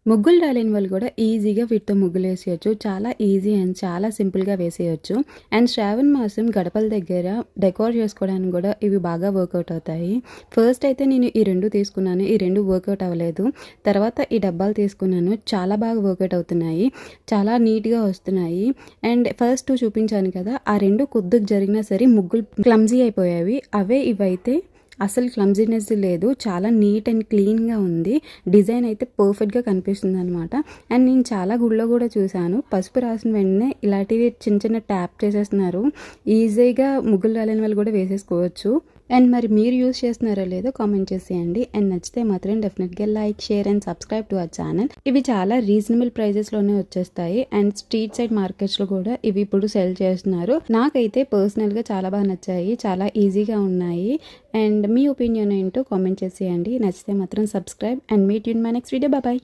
ముగ్గులు రాలేని వాళ్ళు కూడా ఈజీగా వీటితో ముగ్గులు వేసేయచ్చు. చాలా ఈజీ అండ్ చాలా సింపుల్గా వేసేయచ్చు. అండ్ శ్రావణ మాసం గడపల దగ్గర డెకోర్ చేసుకోవడానికి కూడా ఇవి బాగా వర్కౌట్ అవుతాయి. ఫస్ట్ అయితే నేను ఈ రెండు తీసుకున్నాను. ఈ రెండు వర్కౌట్ అవ్వలేదు. తర్వాత ఈ డబ్బాలు తీసుకున్నాను. చాలా బాగా వర్కౌట్ అవుతున్నాయి. చాలా నీట్గా వస్తున్నాయి. అండ్ ఫస్ట్ చూపించాను కదా, ఆ రెండు కొద్దిగా జరిగినా సరే ముగ్గులు క్లమ్జీ అయిపోయాయి. అవే ఇవైతే అసలు క్లమ్జీనెస్ లేదు. చాలా నీట్ అండ్ క్లీన్గా ఉంది. డిజైన్ అయితే పర్ఫెక్ట్గా కనిపిస్తుంది అనమాట. అండ్ నేను చాలా గుళ్ళో కూడా చూశాను, పసుపు రాసిన వెంటనే ఇలాంటివి చిన్న చిన్న ట్యాప్ చేసేస్తున్నారు. ఈజీగా ముగ్గులు రాలేని వాళ్ళు కూడా వేసేసుకోవచ్చు. అండ్ మరి మీరు యూస్ చేస్తున్నారో లేదో కామెంట్ చేసేయండి. అండ్ నచ్చితే మాత్రం డెఫినెట్గా like, share and subscribe to our channel. ఇవి చాలా రీజనబుల్ ప్రైజెస్లోనే వచ్చేస్తాయి. అండ్ స్ట్రీట్ సైడ్ మార్కెట్స్లో కూడా ఇవి ఇప్పుడు సెల్ చేస్తున్నారు. నాకైతే పర్సనల్గా చాలా బాగా నచ్చాయి. చాలా ఈజీగా ఉన్నాయి. అండ్ మీ ఒపీనియన్ ఏంటో కామెంట్ చేసేయండి. నచ్చితే మాత్రం subscribe and meet you in my next video. Bye.